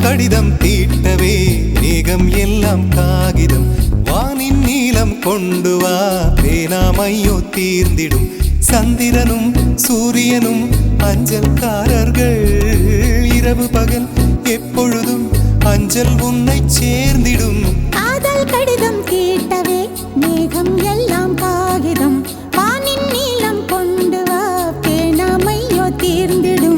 கடிதம் தீட்டவே மேகம் எல்லாம் காகிதம் வானின் நீலம் கொண்டு வா பேனாமையோ தீர்ந்திடும் சந்திரனும் சூரியனும் அஞ்சல்காரர்கள் இரவு பகல் எப்பொழுதும் அஞ்சல் உன்னை சேர்ந்திடும் காதல் கடிதம் தீட்டவே மேகம் எல்லாம் காகிதம் வானின் நீலம் கொண்டு வா பேனாமையோ தீர்ந்திடும்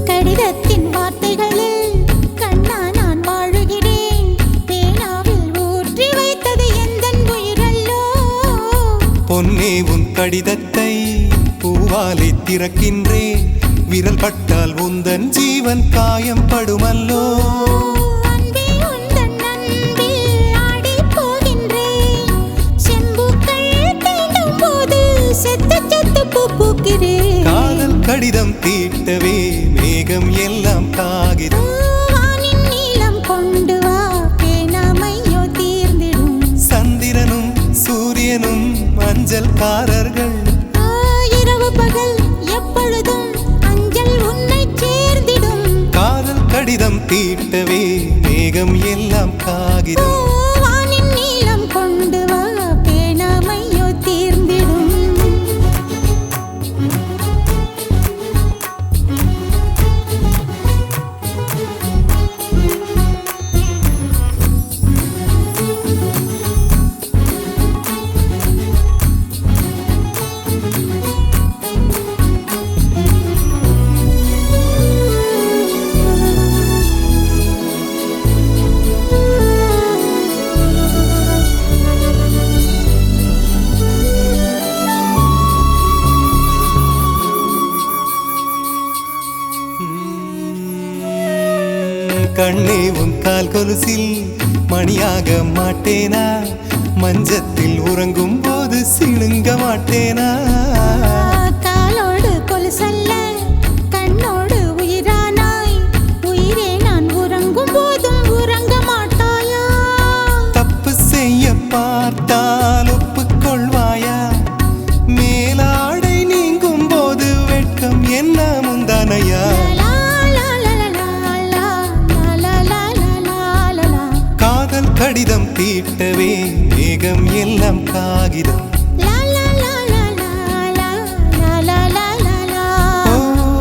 கடிதத்தின் வார்த்தைகளில் கண்ணா நான் வாழுகிறேன் பேனாவில் ஊற்றி வைத்தது எந்தன் உயிரல்லோ பொன்னே உன் கடிதத்தை பூவாலை திறக்கின்றேன் விரல் பட்டால் உந்தன் ஜீவன் காயம் படுமல்லோ அன்பே உந்தன் அன்பில் ஆடிப் போகின்றேன் செம்புக்கள் தீண்டும் போது செத்து செத்து பூ பூக்கிறேன் காதல் கடிதம் தீட்டவே மேகம் எல்லாம் காகிதம் வானின் நீலம் கொண்டு வா பேனாமையோ தீர்ந்திடும் சந்திரனும் சூரியனும் அஞ்சல்காரர்கள் இரவு பகல் எப்பொழுதும் அஞ்சல் உன்னை சேர்ந்திடும் காதல் கடிதம் தீட்டவே மேகம் எல்லாம் காகிதம் வானின் நீலம் கொண்டு வா பேனாமையோ தீர்ந்திடும் கண்ணே உன் கால் கொலுசில் மணியாக மாட்டேனா மஞ்சத்தில் உறங்கும் போது சிணுங்க மாட்டேனா காலோடு கொலுசல்ல கண்ணோடு உயிரானாய் உயிரே நான் உறங்கும் போதும் உறங்க மாட்டாயா தப்பு செய்ய பார்த்தால் ஒப்புக்கொள்வாயா மேலாடை நீங்கும் போது வெட்கம் என்ன முந்தானையா காதல் கடிதம் தீட்டவே மேகம் எல்லாம் காகிதம் ஓ,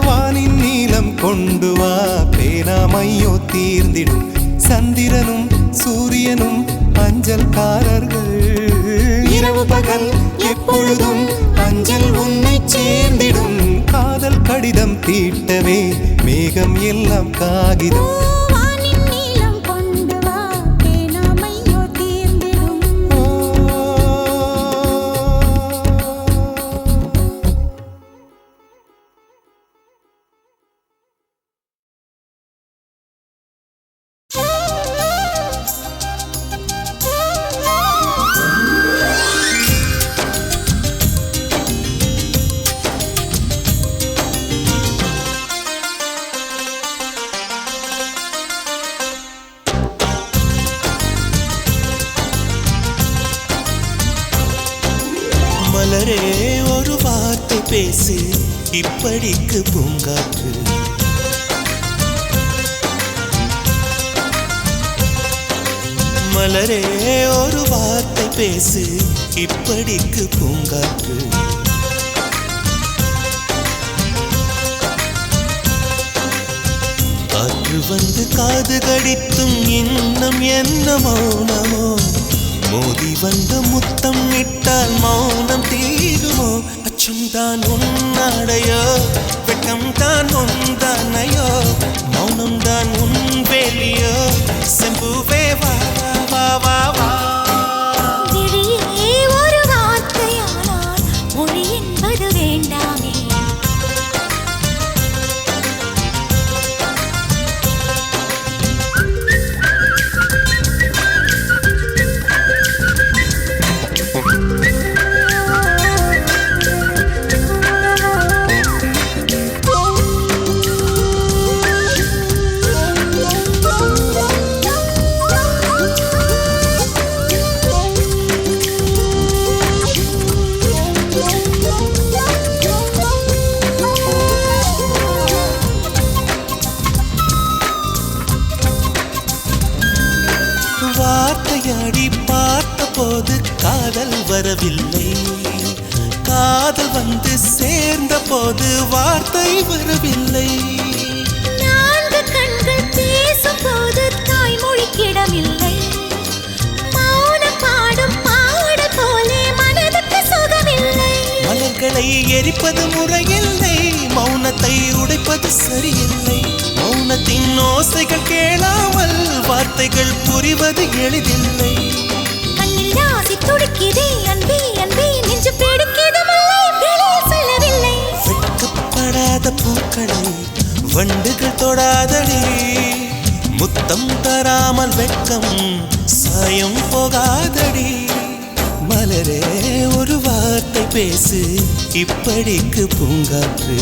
வானின் நீலம் கொண்டு வா பேனாமையோ தீர்ந்திடும் சந்திரனும் சூரியனும் அஞ்சல்காரர்கள் இரவு பகல் எப்பொழுதும் அஞ்சல் உன்னை சேர்ந்திடும் காதல் கடிதம் தீட்டவே மேகம் எல்லாம் காகிதம் வானின் நீலம் கொண்டு வா பேனாமையோ தீர்ந்திடும் மலரே ஒரு வார்த்தை பேசு இப்படிக்கு பூங்காற்று மலரே ஒரு வார்த்தை பேசு இப்படிக்கு பூங்காற்று காற்று வந்து காது கடித்தும் இன்னும் என்ன மௌனமோ மோதி வந்த முத்தம் இட்டால் மௌனம் தீருமோ அச்சம் தான் உன்னாடையோ வெட்கம் தான் உந்தானையோ மௌனம் தான் உன் வேலியோ செம்புவே வா வா வா வா விழியே ஒரு வார்த்தையாடி பார்த்த போது காதல் வரவில்லை, காதல் வந்து சேர்ந்த போது வார்த்தை வரவில்லை. நான்கு கண்கள் பேசும் போது தாய்மொழி கிடமில்லை, மௌனம் பாடும் பாட போலே மனதுக்கு சுகமில்லை. மலர்களை எரிப்பது முறையில்லை, மௌனத்தை உடைப்பது சரியில்லை. மௌனத்தின் ஓசைகள் கேளாமல் வார்த்தைகள் புரிவது எளிதில்லை. கண்ணில் ஆசை துடிக்குதே அன்பே அன்பே, நெஞ்சு பிடிக்குது மல்லை வெளியே சொல்லவில்லை. வெட்கப்படாத பூக்களை வண்டுகள் தொடாதடி, முத்தம் தராமல் வெட்கம் சாயம் போகாதடி. மலரே ஒரு வார்த்தை பேசு, இப்படிக்கு பூங்காற்று.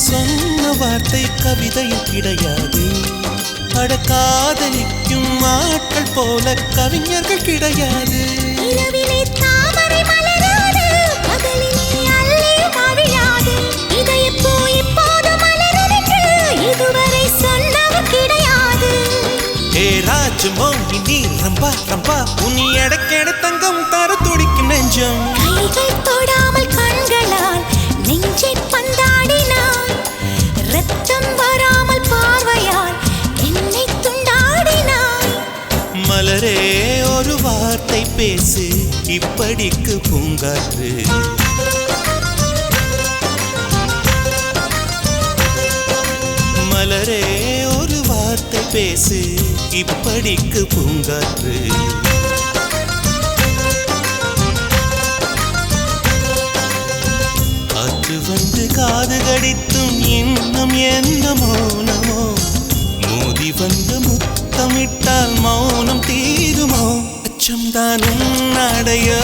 சொன்ன வார்த்தை கவிதையில் கிடையாது, அட காதலிக்கும் ஆட்கள் போல கவிஞர்கள் கிடையாது. இரவிலே தாமரை மலராது, பகலிலே அல்லி மவிழாது, இதயப்பூ இப்போது மலரும் என்று இதுவரை சொன்னவர் கிடையாது. ஏ ராஜமோ நீ ரம்பா ரம்பா, உனி எடக்கெட தங்கம் தர துடிக்கும் நெஞ்சம். கைகள் தொடாமல் கண்களால் நெஞ்சை பந்தாடினாய், ரத்தம் வராமல் பார்வையால் என்னை துண்டாடினாய். மலரே ஒரு வார்த்தை பேசு, இப்படிக்கு பூங்காற்று. மலரே ஒரு வார்த்தை பேசு, இப்படிக்கு பூங்காற்று. காற்று வந்து காது கடித்தும் இன்னும் என்ன மௌனமோ, மோதி வந்து முத்தமிட்டால் மௌனம் தீருமோ. அச்சம் தான் உன்னாடையோ,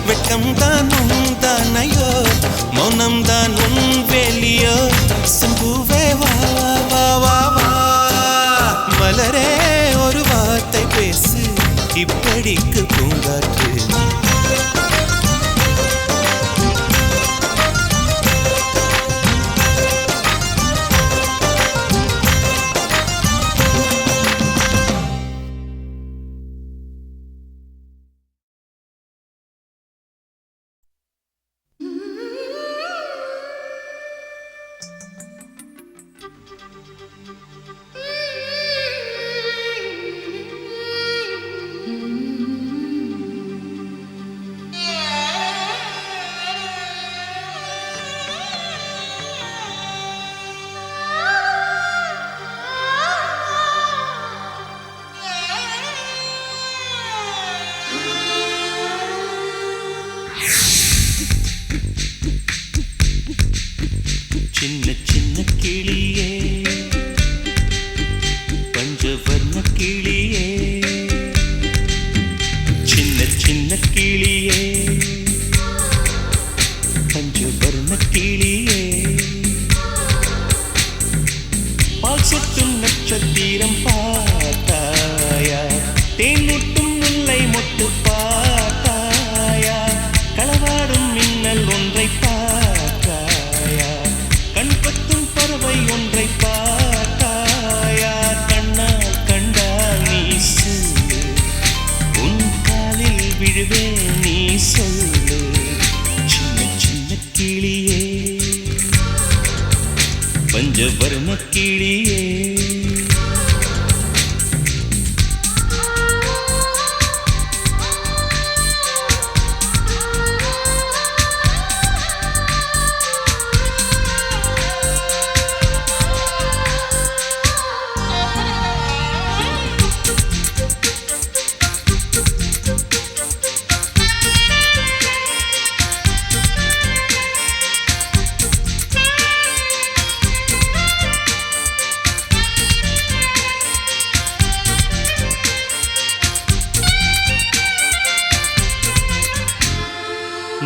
வெட்கம் தான் உன் தானையோ, மௌனம் தான் உன் வேலியோ. சிம்புவே வா வா வா வா, மலரே ஒரு வார்த்தை பேசு, இப்படிக்கு பூங்காற்று. சின்ன சின்ன கிளியே, பஞ்சவர்ண கிளியே, சின்ன சின்ன கிளியே, பஞ்சவர்ண கிளியே. பால் சொட்டும் நட்சத்திரம் பார்த்தாயா, தேன் முட்டும் முல்லை மொட்டு பார்த்தாயா, களவாடும் மின்னல் ஒன்றை பார்த்தாயா, கண் கொத்தும் பறவை ஒன்றை பார்த்தாயா. கண்ணால் கண்டால் நீ சொல்லு, உன் காலில் விழுவே நீ சொல்லு. சின்ன சின்ன கிளியே, பஞ்சவர்ண கிளியே.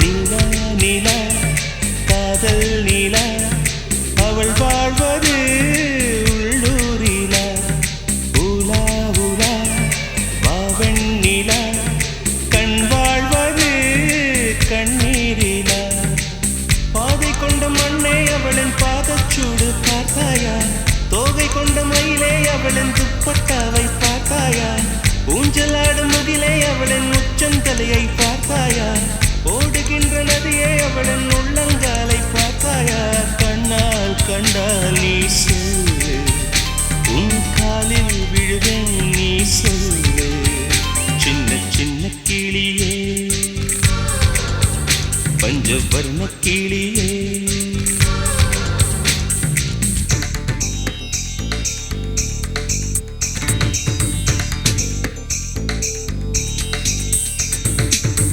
நிலா நிலா காதல் நிலா அவள் வாழ்வது உள்ளூரிலா உலா உலா வாவன் நிலா கண் வாழ்வது கண்ணீரிலா பாதை கொண்ட மண்ணே அவளின் பாதச்சூடு பார்த்தாயா தோகை கொண்ட மயிலே அவளின் துப்பட்டாவை பார்த்தாயா ஊஞ்சலாடும் முகிலே அவளின் உச்சந்தலையை பார்த்தாயா ஓடுகின்ற நதியே அவளின் உள்ளங்காலை பார்த்தாயா கண்ணால் கண்டால் நீ சொல்லு உன் காலில் விழுவேன் நீ சொல்லு சின்ன சின்ன கிளியே பஞ்சவர்ண கிளியே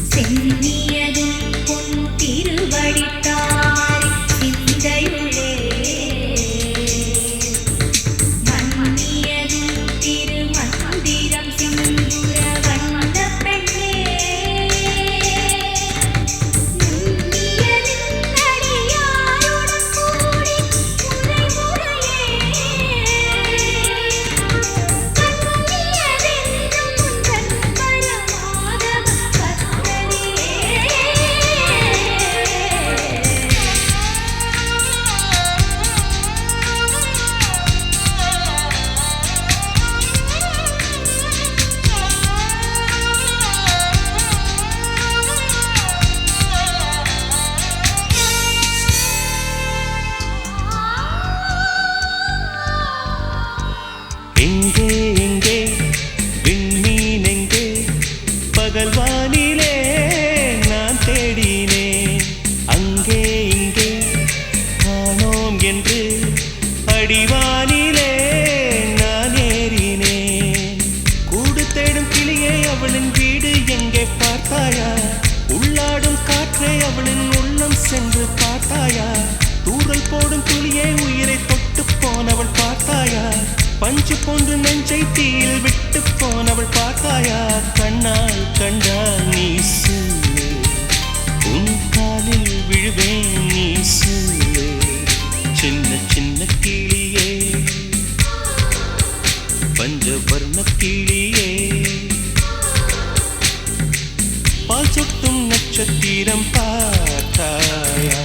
சென்னியதும் பொன் திருவடித்தாய் சிந்தையுளே மன்னியதும் திருமந்திரம் சிந்துர வந்த பெண்ணே நுண்ணியதின் அடியாருடன் கூடி முறை முறையே கண்ணியதென்றும் உந்தன் பரமாதவ எங்கே எங்கே விண்மீன் எங்கே பகல் வானிலே நான் தேடினேன் அங்கே இங்கே காணோம் என்று அடிவானிலே நான் ஏறினேன் கூடு தேடும் கிளியே அவளின் வீடு எங்கே பார்த்தாயா உள்ளாடும் காற்றே அவளின் உள்ளம் சென்று பார்த்தாயா தூறல் போடும் துளியே உயிரை தொட்டு போனவள் பார்த்தாயா பஞ்சு போன்று நெஞ்சை தீயில் விட்டு போனவள் பார்த்தாயா கண்ணால் கண்டால் நீ சொல்லு உன் காலில் விழுவேன் நீ சொல்லு சின்ன சின்ன கிளியே பஞ்சவர்ண கிளியே பால் சொட்டும் நட்சத்திரம் பார்த்தாயா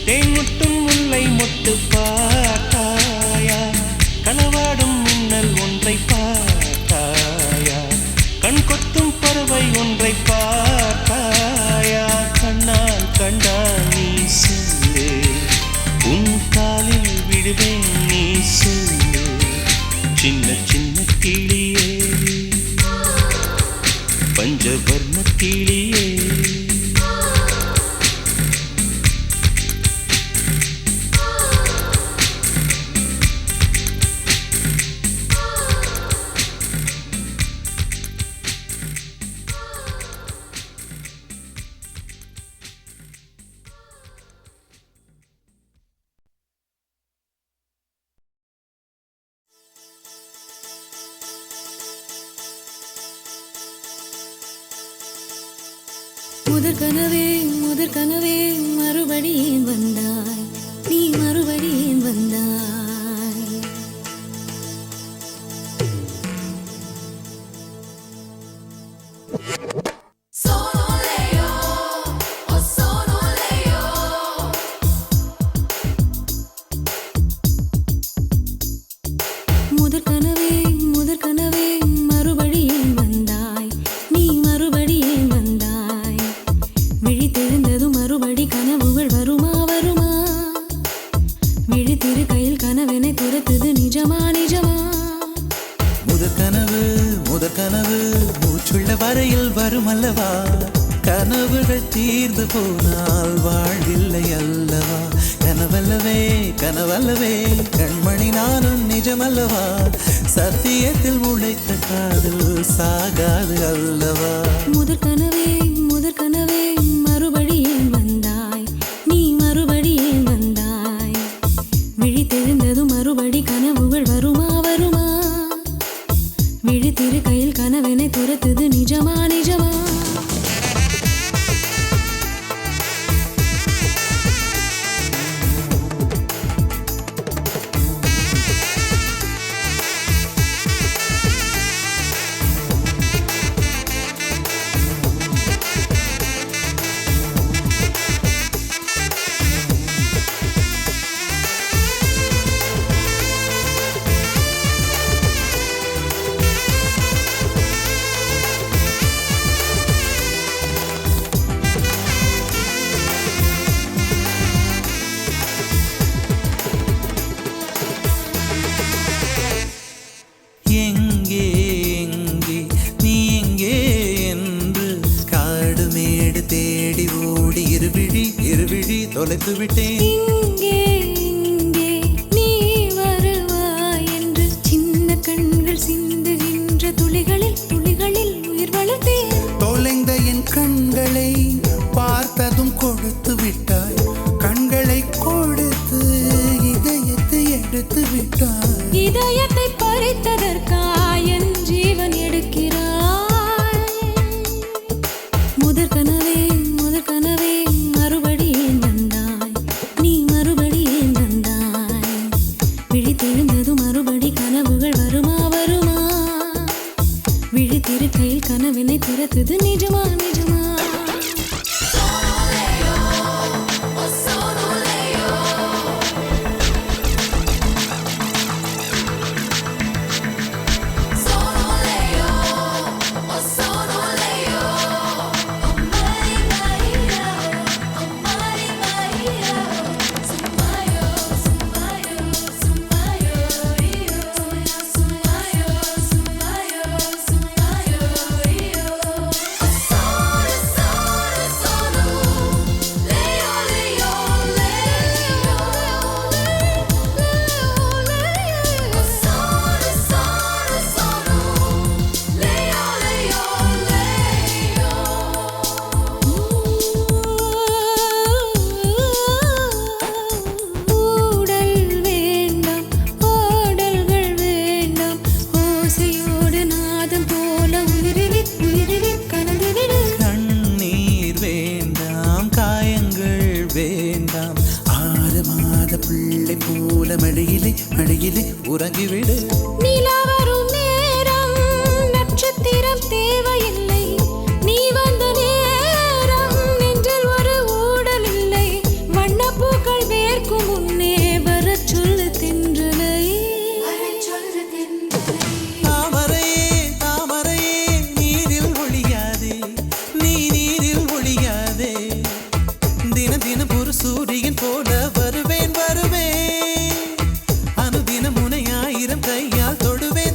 தேன் முட்டும் முல்லை மொட்டு பார்த்தாயா களவாடும் மின்னல் ஒன்றை பார்த்தாயா கண் கொத்தும் பறவை ஒன்றை பார்த்தாயா கண்ணால் கண்டால் நீ சொல்லு உன் காலில் விடுவேன் நீ சொல்லு சின்ன சின்ன கிளியே பஞ்சவர்ண கிளியே முதற் கனவே மறுபடியும் வந்தாய் நீ மறுபடியும் வந்தாய் முதற் கனவே மறுபடியும் வந்தாய் நீ மறுபடியும் வந்தாய் விழித்தெழுந்ததும் மறுபடி கனவுகள் வருமா வருமா விழித்திரு கையில் கனவெனை துரத்துது நிஜமா நிஜமா முதற் கனவு மூச்சுள்ள வரையில் வருமல்லவா கனவுகள் தீர்ந்து போனால் வாழ்வில்லை அல்லவா கனவல்லவே கண்மணி நானும் நிஜமல்லவா சத்தியத்தில் முளைத்த காதல் சாகாது அல்லவா முதற் கனவே மறுபடியும் வந்தாய் நீ மறுபடியும் வந்தாய் விழித்தெழுந்ததும் மறுபடி கனவுகள் வருமா வருமா விழித்திரு கையில் கனவெனை துரத்துது நிஜமா நிஜமா வீடு தேடி ஓடி இருவிழி தொலைத்து விட்டேன். இங்கே இங்கே நீ வருவாய் என்று சின்ன கண்கள் சிந்துகின்ற துளிகளில் உயிர் வளர்த்தேன். தொலைந்த என் கண்களை பார்த்ததும் கொடுத்து விட்டாய். கண்களை கொடுத்து இதயத்தை எடுத்து விட்டாய். இதயத்தை பறித்ததற்காய் என் ஜீவன் எடுக்கிறாய். முதற் கனவே மறுபடியும் வந்தாய். நீ மறுபடியும் வந்தாய். விழித்தெழுந்ததும் மறுபடி கனவுகள் வருமா? விழித்திருக்கையில் கனவினை திறத்தது நிஜமா? வேண்டாம் 6 மாத பிள்ளை போல மடியிலே உறங்கிவிடு. நிலா வரும் நேரம் நட்சத்திரம் தேவையில்லை. நீ வந்த நேரம் நெஞ்சில் ஒரு ஊடல் இல்லை. வண்ணப்பூக்கள் வேர்க்கும் முன்னே வரச் சொல்லு தென்றலை. தாமரையே நீரில் ஒழியாதே, நீ நீரில் ஒழியாதே. தினம் ஒரு சூரியன் போல வருவேன். அனுதினம் உன்னை 1000 கையால் தொடுவேன்.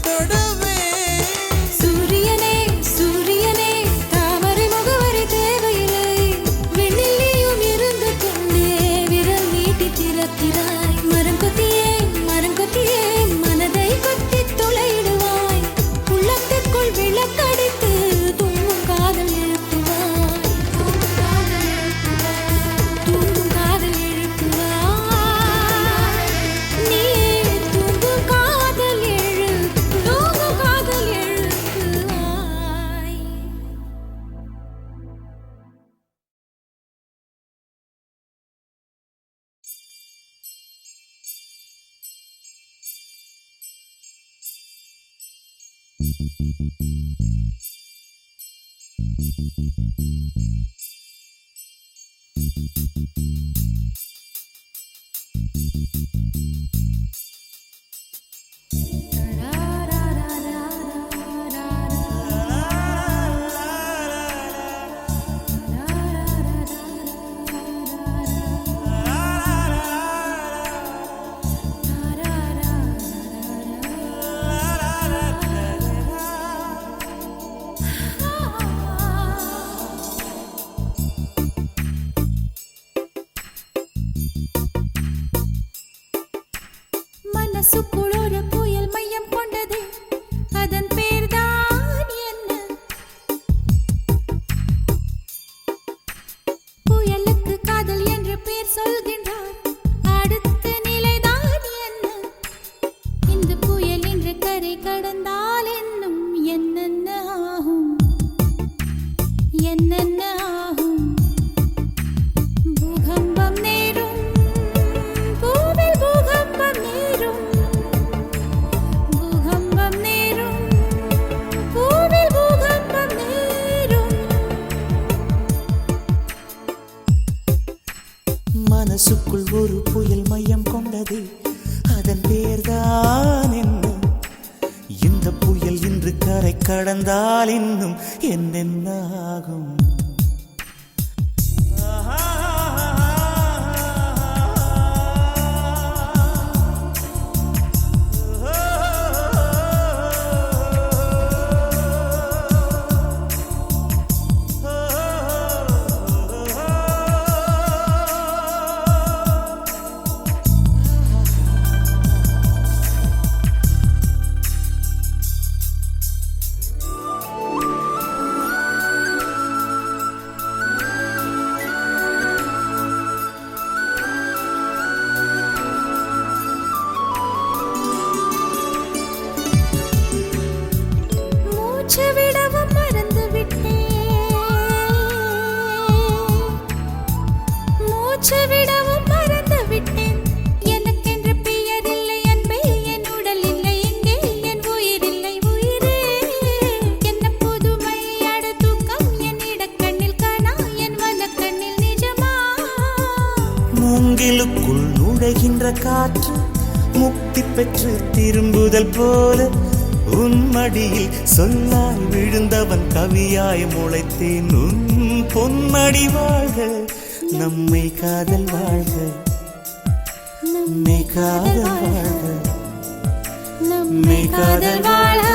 சூரியனே தாமரை முகவரி தேவையில்லை. வெண்ணிலையும் இருந்து கொண்டே விரல் நீட்டி திறக்கிறாய். மரம் கொத்தியே மனதை கொத்தி துளையிடுவாய். உள்ளத்திற்குள் விளக்கடித்து தூங்கும் காதல் எழுப்புவாய். நீ தூங்கும் காதல் எழுப்புவாய். மனசுக்குள் ஒரு புயல் மையம் கொண்டது. அதன் பேர்தான் என்ன? புயலுக்கு காதல் என்று பேர் சொல்கின்றார். அடுத்த நிலைதான் என்ன? இந்த புயல் என்று கரை கடந்தால் என்னும் என்னென்ன ஆகும்? பூகம்பம் நேரும், பூவில் பூகம்பம் நேரும். பூகம்பம் நேரும், பூவில் பூகம்பம் நேரும். மனசுக்குள் ஒரு புயல் மையம் கொண்டது. அதன் பேர்தான் என்ன? இந்த புயல் இன்று கரை கடந்தால் இன்னும் என்னென்ன ஆகும்? மூங்கிலுக்குள் நுழைகின்ற காற்று முக்தி பெற்று திரும்புதல் போல உன் மடியில் சொல்லாய் விழுந்தவன் கவியாய் முளைத்தேன் உன் பொன்மடி வாழ்க நம்மை காதல் வாழ்க நம்மை காதல் வாழ்க நம்மை காதல் வாழ்க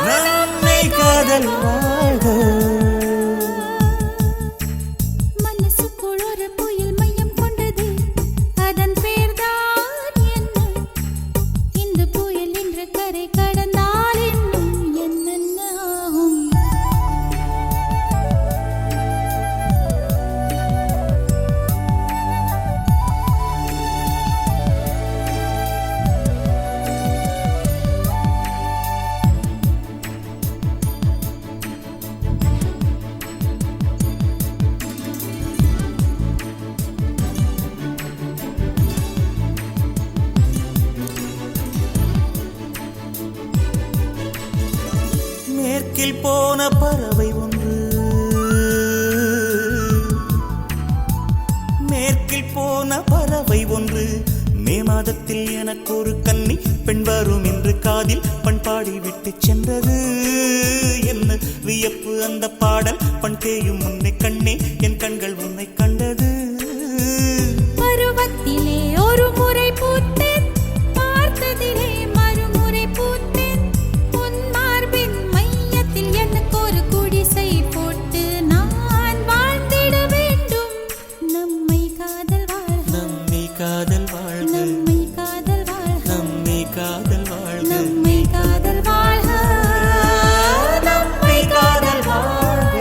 நம்மை காதல் வாழ்க. மனசுக்குள் ஒரு புயல் மையம் கொண்டது, அதன் பேர்தான் என்ன? இந்த புயல் இன்று கரை கடந்தால் இன்னும் என்னென்ன ஆகும்? மேற்கில் போன பறவை ஒன்று, மேற்கில் போன பறவை ஒன்று, மே மாதத்தில் எனக்கு ஒரு கன்னி பெண் வரும் என்று காதில் பண்பாடி விட்டு சென்றது. என்ன வியப்பு அந்த பாடல், பண் தேயும் முன்னை கண்ணே என் கண்கள் உன்னை கண்டது. பருவத்திலே ஒரு முறை பூத்தேன், பார்த்ததிலே மறுமுறை பூத்தேன். உன் மார்பின் மையத்தில் எனக்கு ஒரு குடிசை போட்டு நான் வாழ்ந்திட வேண்டும். நம்மை காதல் வாழ்க நம்மை காதல் வாழ்க நம்மை காதல் வாழ்க நம்மை காதல் வாழ்க நம்மை காதல் வாழ்க நம்மை காதல் வாழ்க.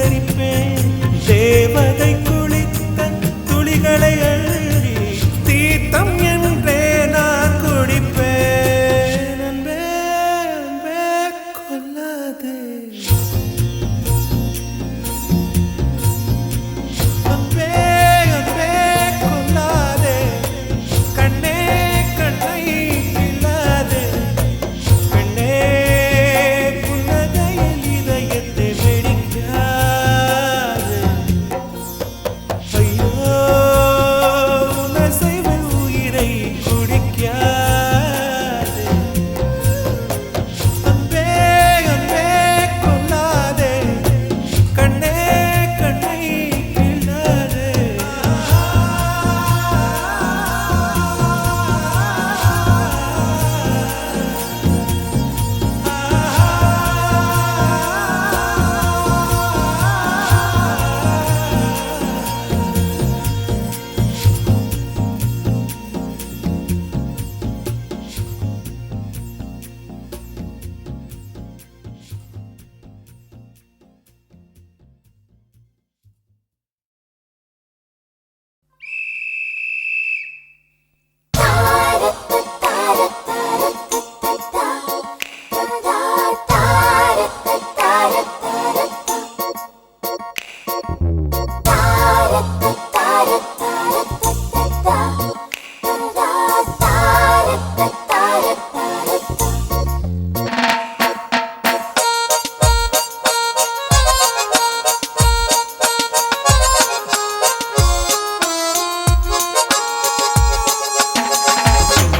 சிதறிப்பேன் தேவதை குளித்த துளிகளை அள்ளி தீர்த்தம் என்றே நான் குடிப்பேன் அன்பே அன்பே கொல்லாதே அன்பே அன்பே கொல்லாதே கண்ணே கண்ணை கிள்ளாதே பெண்ணே புன்னகையில் இதயத்தை வெடிக்காதே ஐயோ உணர்சைவல் உயிரை குடிக்காதே அன்பே அன்பே கொல்லாதே கண்ணே கண்ணை கிள்ளாதே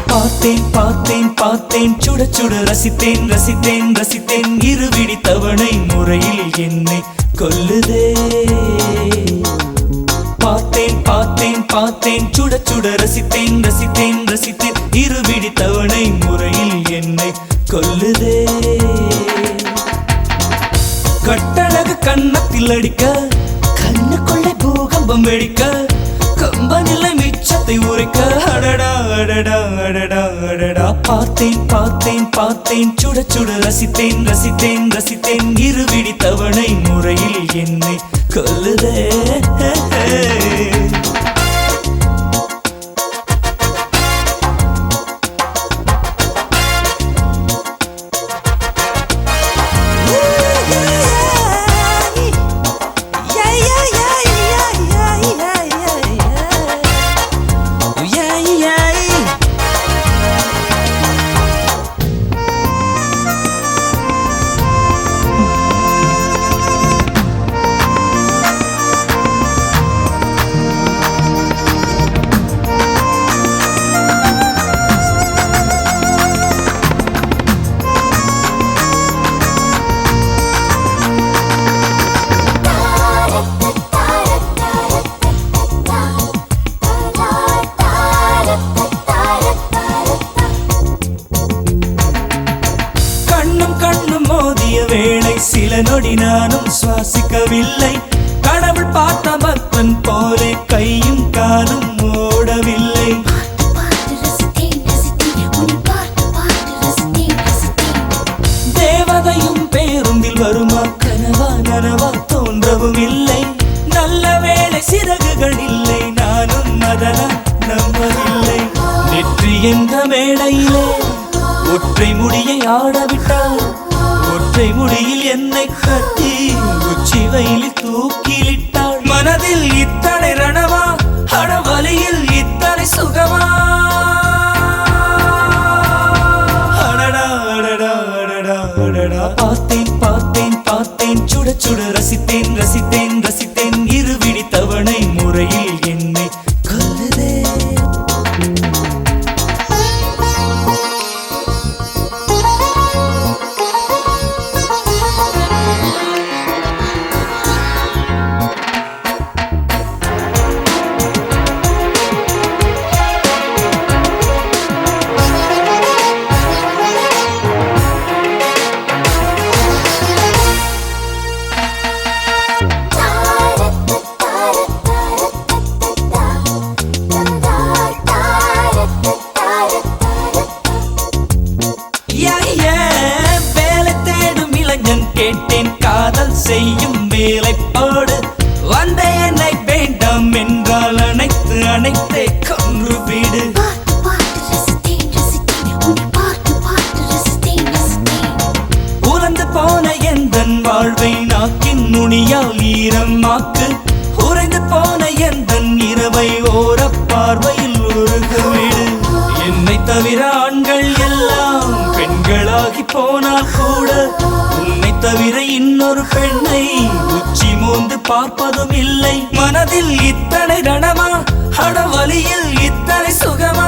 பார்த்தேன் பார்த்தேன் பார்த்தேன் சுட சுட ரசித்தேன் ரசித்தேன் ரசித்தேன் இருவிடி தவணை முறையில் என்னை கொல்லுதே பார்த்தேன் பார்த்தேன் பார்த்தேன் சுட சுட ரசித்தேன் ரசித்தேன் ரசித்தேன் இருவிடி தவணை முறையில் என்னை கொல்லுதே கட்டழகு கண்ணத்தில் அடிக்க கண்ணுக்குள்ளே பூகம்பம் வெடிக்க கம்பனில்லை மிச்சத்தை உரைக்க அடடா அடடா அடடா அடடா பார்த்தேன் பார்த்தேன் பார்த்தேன் சுட சுட ரசித்தேன் ரசித்தேன் ரசித்தேன் இருவிடி தவணை முறையில் என்னை கொல்லுதே சில நொடி நானும் சுவாசிக்கவில்லை கடவுள் பார்த்த பக்தன் போலே கையும் காலும் ஓடவில்லை தேவதையும் பேருந்தில் வருமா கனவா நனவா தோன்றவும் இல்லை நல்ல வேளை சிறகுகள் இல்லை நானும் அதனால் நம்பவில்லை நெற்றி என்ற மேடையிலே ஒற்றை முடியை ஆடவிட்டால் ஒற்றை முடியில் என்னை கட்டி உச்சி வயலில் தூக்கிலிட்டாள் மனதில் இத்தனை ரணமா அடவலியில் இத்தனை சுகமா அடடா அடடா அடடா அடடா பார்த்தேன் பார்த்தேன் பார்த்தேன் சுட சுட ரசித்தேன் ரசித்தேன் ரசித்தேன் இருவிடி தவணை முறையில் என்னை கொல்லுதே அனைத்தே கொன்று வீடு. பார்த்து பார்த்து ரசித்தேன் ரசித்தேன் உன்னை பார்த்து பார்த்து ரசித்தேன் ரசித்தேன். உலர்ந்து போன எந்தன் வாழ்வை நாக்கின் நுனியால் ஈரமாக்கு. உறைந்து போன எந்தன் இரவை ஓர பார்வையில் உருக வீடு. என்னை தவிர ஆண்கள் எல்லாம் பெண்களாகி போனால் கூட உன்னை தவிர இன்னொரு பெண்ணை உச்சி மோந்து பார்ப்பதும் இல்லை. மனதில் இத்தனை ரணமா, அடவலியில் இத்தனை சுகமா?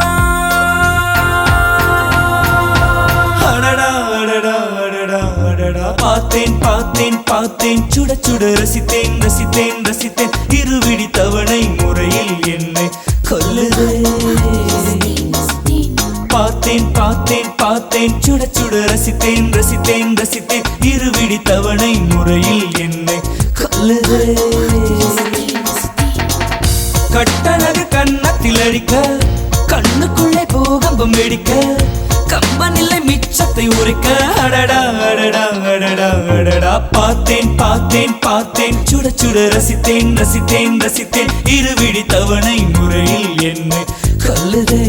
அடடா அடடா அடடா அடடா. பார்த்தேன் பார்த்தேன் பார்த்தேன் சுட சுட ரசித்தேன் ரசித்தேன் ரசித்தேன். இருவிடி தவணை முறையில் என்னை கொல்லுதே. பார்த்தேன் பார்த்தேன் பார்த்தேன் சுட சுட ரசித்தேன் ரசித்தேன் ரசித்தேன். இருவிடி தவணை முறையில் என்னை கொல்லுதே. கட்டழகு கன்னத்தில் அடிக்க, கண்ணுக்குள்ளே பூகம்பம் வெடிக்க, கம்பனில்லை மிச்சத்தை உரைக்க. அடடா அடடா அடடா அடடா. பார்த்தேன் பார்த்தேன் பார்த்தேன் சுட சுட ரசித்தேன் ரசித்தேன் ரசித்தேன். இருவிடி தவணை முறையில் என்னை கொல்லுதே.